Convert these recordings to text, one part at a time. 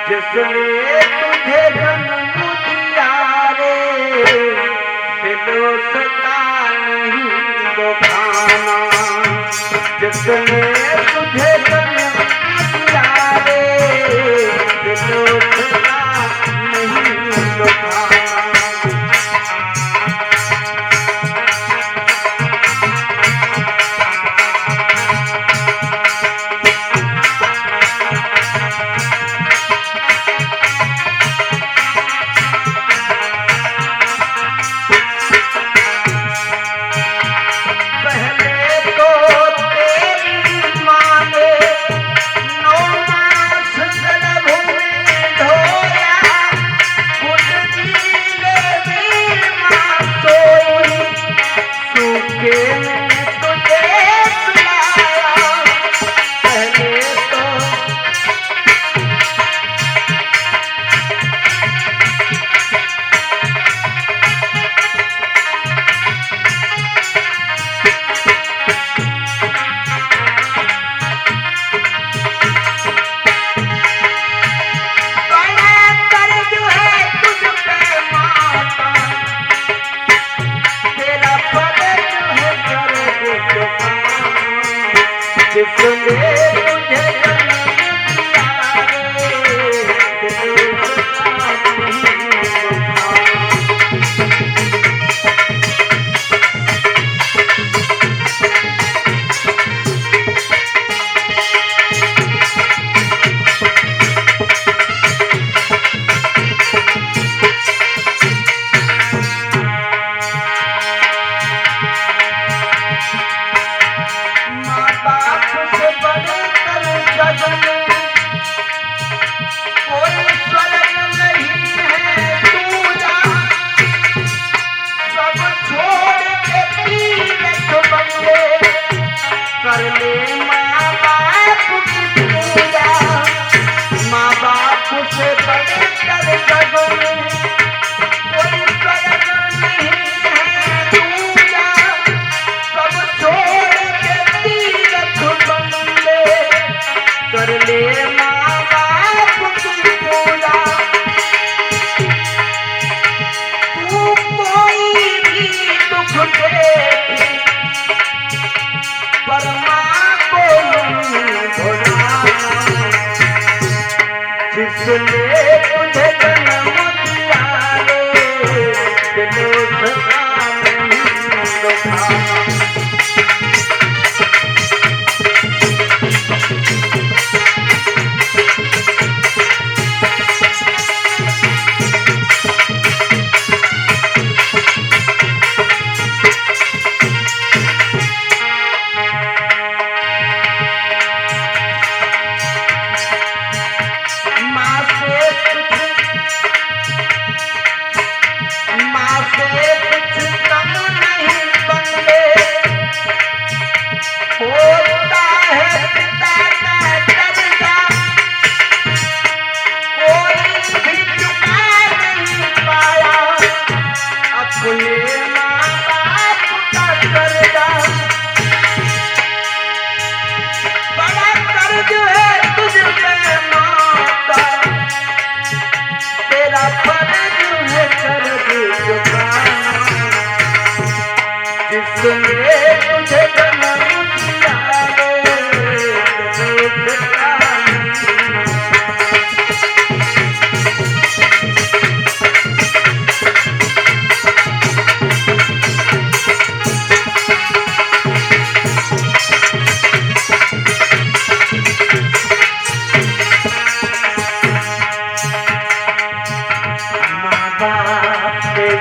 जिसने तुझे जन्म दिया रे दिलो सता नहीं दुखाना। जिसने तुझे जन्म दिया रे दिलो सता नहीं दुखाना।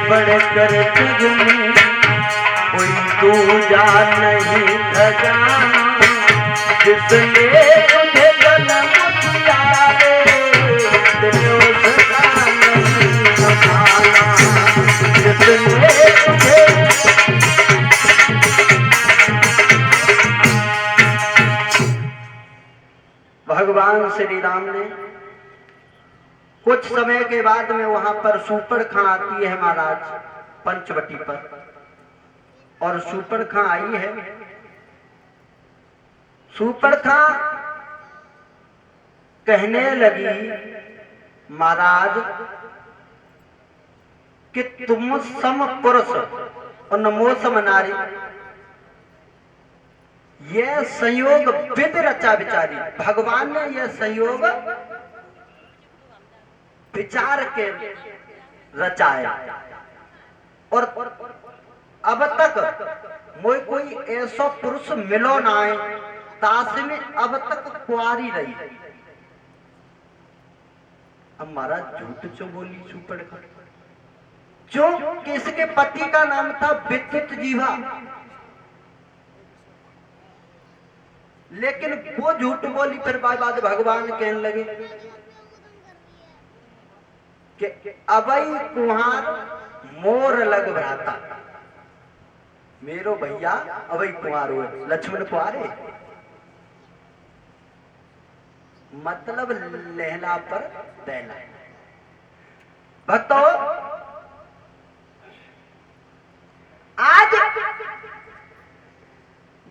बढ़कर तुझमें कोई दूजा नहीं खजाना। जिसने तुझे जन्म दिया रे दिलो सता नहीं दुखाना। जिसने तुझे भगवान श्री राम ने कुछ समय के बाद में वहां पर सूर्पणखा आती है महाराज पंचवटी पर, और सूर्पणखा आई है। सूर्पणखा कहने लगी महाराज कि तुम सम पुरुष और नमो सम नारी, यह संयोग विद रचा विचारी। भगवान ने यह संयोग विचार के रचाया और अब तक मोई कोई ऐसा पुरुष मिलो ना है ताश में अब तक कुआरी रही। अब महाराज झूठ क्यों बोली सुपड़ का? जो किसके पति का नाम था विद्युत जीवा, लेकिन वो झूठ बोली। फिर बाद भगवान कहने लगे कि अबई कुहार मोर लग भ्राता, मेरो भैया अबई कुहार हुए, लक्ष्मण कुहारे मतलब लहला पर दहला। भक्तों, आज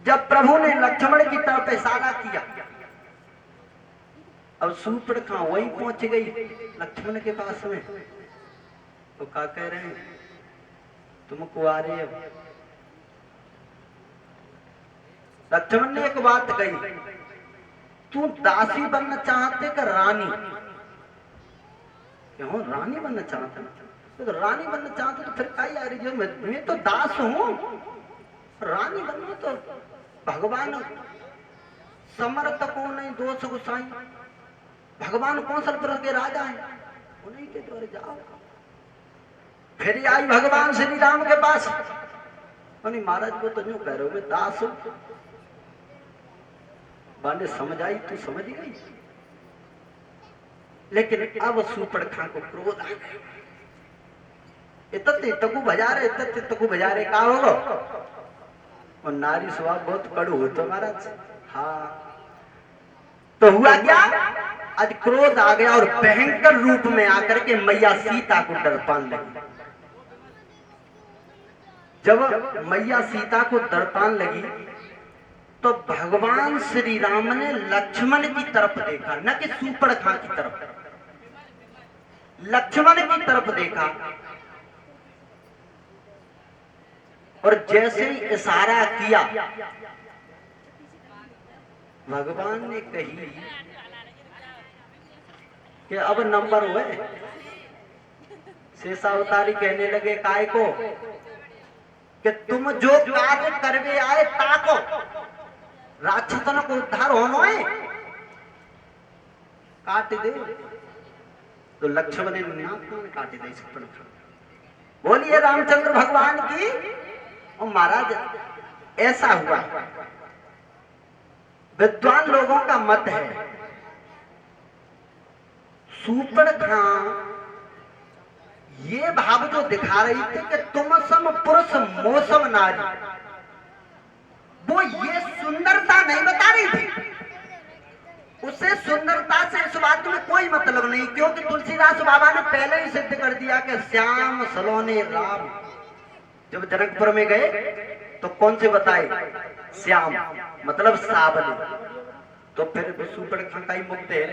जब प्रभु ने लक्ष्मण की तरफ इशारा किया, अब शूर्पणखा वहीं पहुंच गई लक्ष्मण के पास में, तो क्या कह रहे हैं, तुम कुआरे हो। लक्ष्मण ने एक बात कही, तू दासी बनना चाहते कि रानी? क्यों रानी बनना चाहता? तो रानी बनना चाहते तो फिर क्या यार, जो मैं तो दास हूं, रानी बनना तो भगवान समर्थ को नहीं दोष गुसाई, भगवान कौशलपुर के राजा हैं, उन्हीं के द्वारा जाओ। फिर आई भगवान श्री राम के पास, महाराज को तो यूं कह रहे हो मैं दास हूं। बाने समझ आई तो समझ गई, लेकिन अब शूर्पणखा को क्रोध आ गया। इतने तकु बजारे का होगा, और नारी स्वभाव बहुत कड़ू हो तो महाराज। हाँ, तो हुआ क्या, आज क्रोध आ गया और भयंकर रूप में आकर के मैया सीता को दर्पान लगी। जब मैया सीता को दर्पान लगी तो भगवान श्री राम ने लक्ष्मण की तरफ देखा, न कि शूर्पणखा की तरफ, लक्ष्मण की तरफ देखा। और जैसे ही इशारा किया, भगवान ने कही कि अब नंबर हुए। शेषावतारी कहने लगे काय को कि तुम जो कार्य करवे आए ताको, राक्षसन को उद्धार होनो है, काट दे। तो लक्ष्मण ने नाक काट दे। बोलिए रामचंद्र भगवान की। और महाराज ऐसा हुआ, विद्वान लोगों का मत है, शूर्पणखा ये भाव जो दिखा रही थी कि तुम सम पुरुष मोसम नारी, वो ये सुंदरता नहीं बता रही थी। उसे सुंदरता से इस बात में कोई मतलब नहीं, क्योंकि तुलसीदास बाबा ने पहले ही सिद्ध कर दिया कि श्याम सलोने राम। जब जनकपुर में गए तो कौन से बताए, श्याम मतलब सावले। तो फिर शूर्पणखा का ही मुक्त है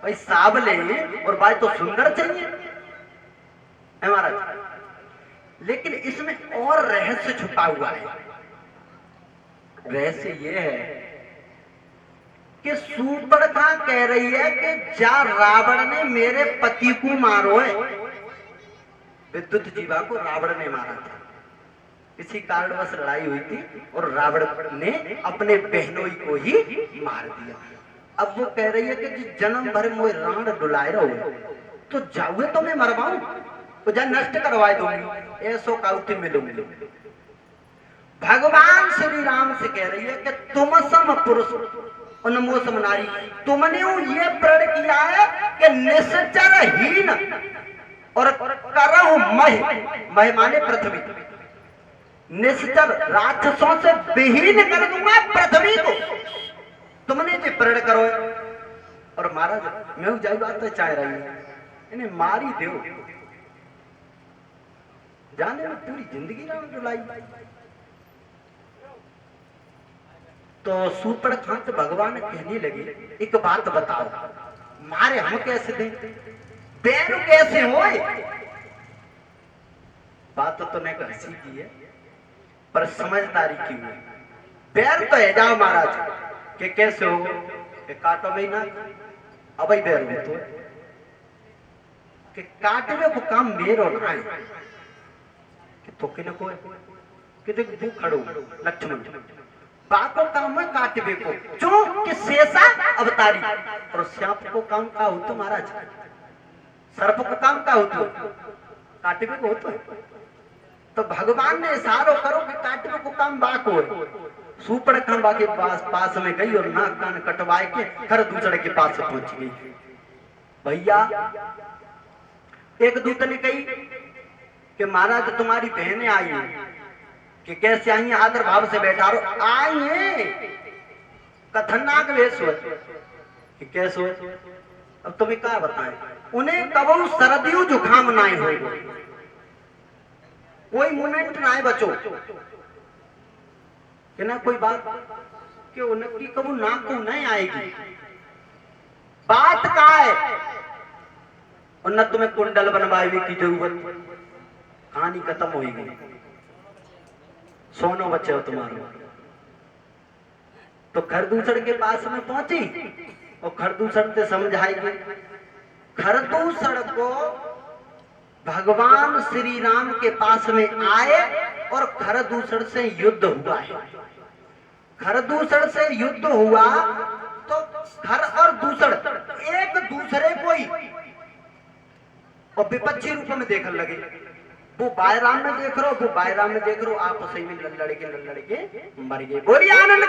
भाई, सावले और भाई तो सुंदर चाहिए है महाराज। लेकिन इसमें और रहस्य छुपा हुआ है। रहस्य ये है कि शूर्पणखा कह रही है कि जा रावण ने मेरे पति को मारो है। विद्युत जीवा को रावण ने मारा था, किसी कारणवश लड़ाई हुई थी और रावण ने अपने बहनोई को ही मार दिया। अब वो कह रही है कि जन्म भर मोए राण डुलाए रहो, तो जाऊए तो मैं मरवाऊं, तो जा नष्ट करवाए दूंगी, ऐसो काउती मिलूंगी। भगवान श्री राम से कह रही है कि तुम सम पुरुष उन्मो सम नारी, तुमने ये प्रण किया है कि निश्चरहीन और करहु मह माने पृथ्वी, निश्चर राक्षसों से विहीन कर दूंगा पृथ्वी को, तुमने जो प्रण करो। और महाराज मैं जाई बात तो चाह रही हूं, इन्हें मारी दो, जाने में पूरी जिंदगी राम डुलाई। तो शूर्पणखा भगवान कहने लगे एक बात बताओ, मारे हम कैसे दें, बैर कैसे होए। बात तो तूने हंसी की है पर समझदारी की है। बैर तो है जाओ महाराज कि कैसे हो कि काटो में ना अब ही बैर हो तो कि काटवे को काम मेरो ना है कि तो कि न कोई कि देख तू खड़ो लक्ष्मण बाको काम में काटवे को जो कि शेषा अवतारी और सांप को काम का हो तो महाराज, सर्प को काम का हो तो काटवे को हो तो भगवान ने इशारो करो कि काटवे को काम बाको है। सुपड़ खंबा के पास में गई और नाक कान कटवाए के हर दूसरे के पास पहुंच गई। भैया एक दूत ने कही कि महाराज तुम्हारी बहनें आई हैं कि कैसे आई हैं, आदर भाव से बैठा रहो। आई हैं कथनाक वेश हो कि कैसे हो, अब तुम्हें क्या बताएं। उन्हें कबू सर्दियों जुखाम ना हो, कोई मोमेंट ना बचो कि ना कोई बात कि उनकी कबू नाक को नहीं आएगी। बात का है और न तुम्हें कुंडल बनवाए की जरूरत, कहानी खत्म होगी। सोनो बच्चे हो तुम्हारा। तो खरदूसर के पास में पहुंची और खरदूसर से समझाएगी। खरदूसर को भगवान श्री राम के पास में आए और खरदूसर से युद्ध हुआ है। खरदूसर से युद्ध हुआ तो खर और दूसर एक दूसरे को ही और विपक्षी रूप में देखने लगे। वो बायराम में देख रहे हो, वो बायराम में देख रहे हो, आपस में लड़ के मर गए। बोलिए आनंद।